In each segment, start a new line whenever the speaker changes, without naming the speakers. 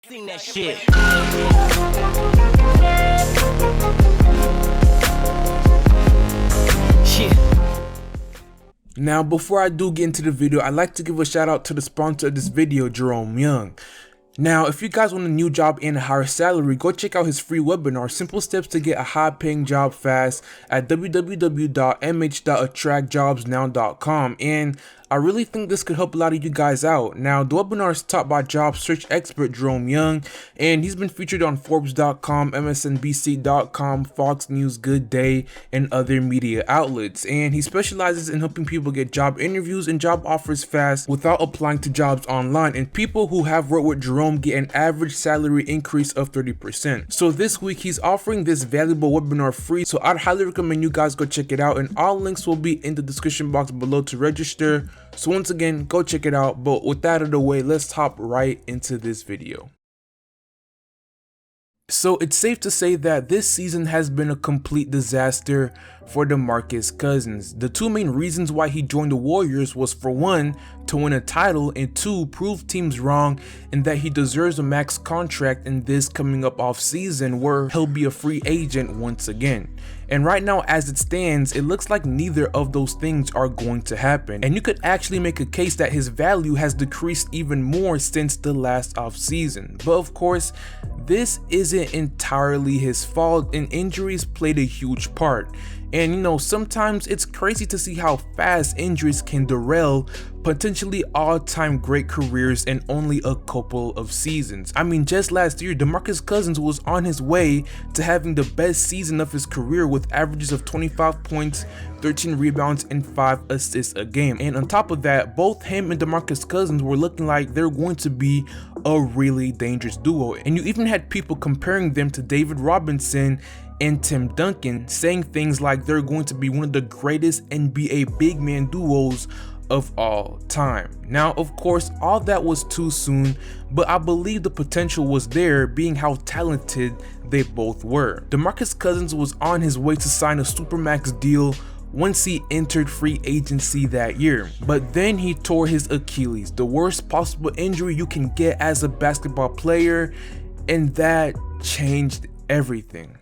Seen that shit.
Now, before I do get into the video, I'd like to give a shout out to the sponsor of this video, Jerome Young. Now, if you guys want a new job and a higher salary, go check out his free webinar, Simple Steps to Get a High-Paying Job Fast, at www.mh.attractjobsnow.com. And I really think this could help a lot of you guys out. Now, the webinar is taught by job search expert Jerome Young, and he's been featured on Forbes.com, MSNBC.com, Fox News, Good Day, and other media outlets. And he specializes in helping people get job interviews and job offers fast without applying to jobs online. And people who have worked with Jerome get an average salary increase of 30%. So this week, he's offering this valuable webinar free. So I'd highly recommend you guys go check it out. And all links will be in the description box below to register. So once again, go check it out. But with that out of the way, let's hop right into this video. So it's safe to say that this season has been a complete disaster for Demarcus Cousins. The two main reasons why he joined the Warriors was, for one, to win a title, and two, prove teams wrong and that he deserves a max contract in this coming up off season where he'll be a free agent once again. And right now, as it stands, it looks like neither of those things are going to happen. And you could actually make a case that his value has decreased even more since the last off season. But of course, this isn't entirely his fault, and injuries played a huge part. And you know, sometimes it's crazy to see how fast injuries can derail potentially all-time great careers in only a couple of seasons. I mean, just last year, Demarcus Cousins was on his way to having the best season of his career with averages of 25 points, 13 rebounds, and 5 assists a game. And on top of that, both him and Demarcus Cousins were looking like they're going to be a really dangerous duo. And you even had people comparing them to David Robinson and Tim Duncan, saying things like they're going to be one of the greatest NBA big man duos of all time. Now, of course, all that was too soon, but I believe the potential was there, being how talented they both were. Demarcus Cousins was on his way to sign a supermax deal once he entered free agency that year, but then he tore his Achilles, the worst possible injury you can get as a basketball player, and that changed everything.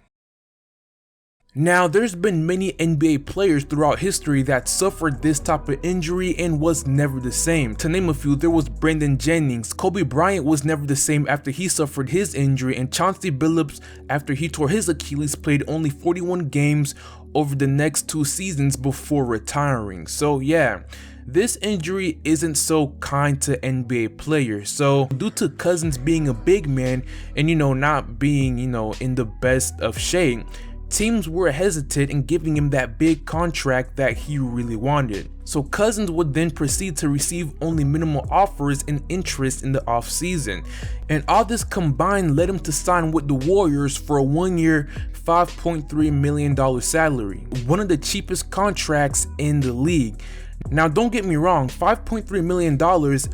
Now, there's been many NBA players throughout history that suffered this type of injury and was never the same. To name a few, there was Brandon Jennings, Kobe Bryant was never the same after he suffered his injury, and Chauncey Billups, after he tore his Achilles, played only 41 games over the next 2 seasons before retiring. So yeah, this injury isn't so kind to NBA players. So due to Cousins being a big man and, you know, not being, you know, in the best of shape, teams were hesitant in giving him that big contract that he really wanted. So Cousins would then proceed to receive only minimal offers and interest in the offseason. And all this combined led him to sign with the Warriors for a 1-year, $5.3 million salary, one of the cheapest contracts in the league. Now, don't get me wrong, $5.3 million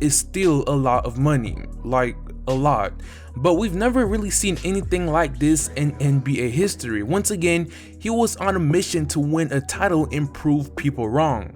is still a lot of money, like a lot, but we've never really seen anything like this in NBA history. Once again, he was on a mission to win a title and prove people wrong.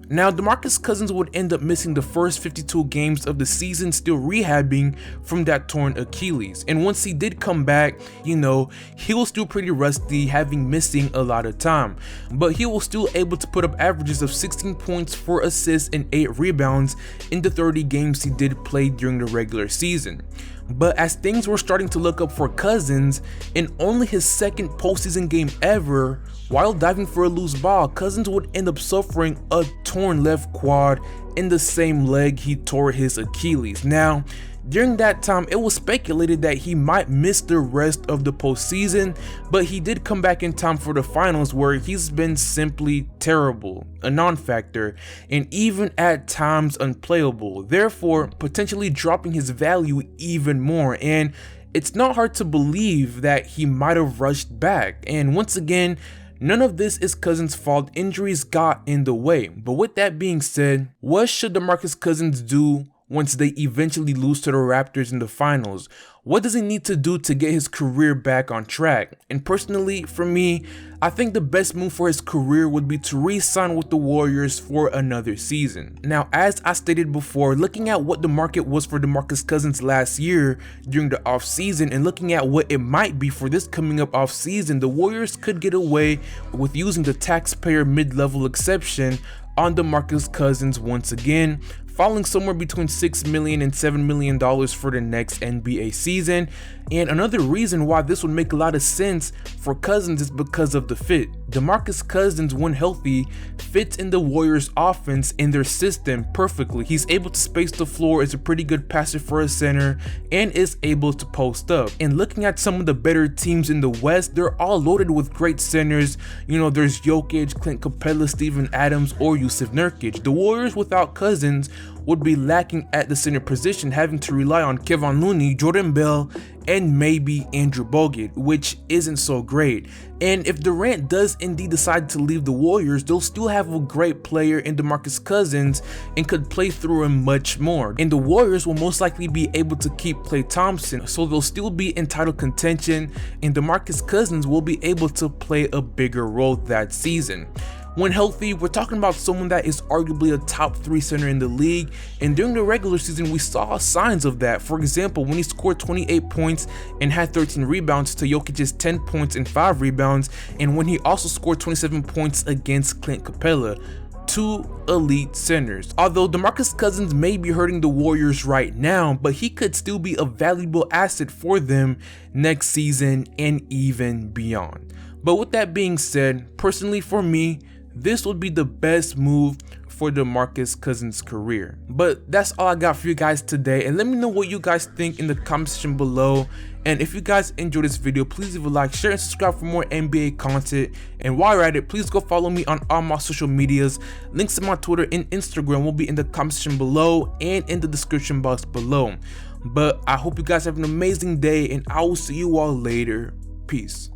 Now, Demarcus Cousins would end up missing the first 52 games of the season, still rehabbing from that torn Achilles. And once he did come back, you know, he was still pretty rusty, having missing a lot of time. But he was still able to put up averages of 16 points, 4 assists, and 8 rebounds in the 30 games he did play during the regular season. But as things were starting to look up for Cousins, in only his second postseason game ever, while diving for a loose ball, Cousins would end up suffering a torn left quad in the same leg he tore his Achilles. Now, during that time, it was speculated that he might miss the rest of the postseason, but he did come back in time for the finals, where he's been simply terrible, a non-factor, and even at times unplayable, therefore potentially dropping his value even more. And it's not hard to believe that he might have rushed back. And once again, none of this is Cousins' fault, injuries got in the way. But with that being said, what should Demarcus Cousins do once they eventually lose to the Raptors in the finals. What does he need to do to get his career back on track? And personally, for me, I think the best move for his career would be to re-sign with the Warriors for another season. Now, as I stated before, looking at what the market was for Demarcus Cousins last year during the offseason and looking at what it might be for this coming up offseason, the Warriors could get away with using the taxpayer mid-level exception on Demarcus Cousins once again, falling somewhere between $6 million and $7 million for the next NBA season. And another reason why this would make a lot of sense for Cousins is because of the fit. Demarcus Cousins, when healthy, fits in the Warriors offense in their system perfectly. He's able to space the floor, is a pretty good passer for a center, and is able to post up. And looking at some of the better teams in the West, they're all loaded with great centers. You know, there's Jokic, Clint Capella, Steven Adams, or Jusuf Nurkic. The Warriors without Cousins would be lacking at the center position, having to rely on Kevon Looney, Jordan Bell, and maybe Andrew Bogut, which isn't so great. And if Durant does indeed decide to leave the Warriors, they'll still have a great player in Demarcus Cousins and could play through him much more. And the Warriors will most likely be able to keep Klay Thompson, so they'll still be in title contention, and Demarcus Cousins will be able to play a bigger role that season. When healthy, we're talking about someone that is arguably a top 3 center in the league, and during the regular season we saw signs of that. For example, when he scored 28 points and had 13 rebounds to Jokic's 10 points and 5 rebounds, and when he also scored 27 points against Clint Capella. 2 elite centers. Although Demarcus Cousins may be hurting the Warriors right now, but he could still be a valuable asset for them next season and even beyond. But with that being said, personally for me, this would be the best move for Demarcus Cousins' career. But that's all I got for you guys today, and let me know what you guys think in the comment section below. And if you guys enjoyed this video, please leave a like, share, and subscribe for more NBA content. And while you're at it, please go follow me on all my social medias. Links to my Twitter and Instagram will be in the comment section below and in the description box below. But I hope you guys have an amazing day, and I will see you all later. Peace.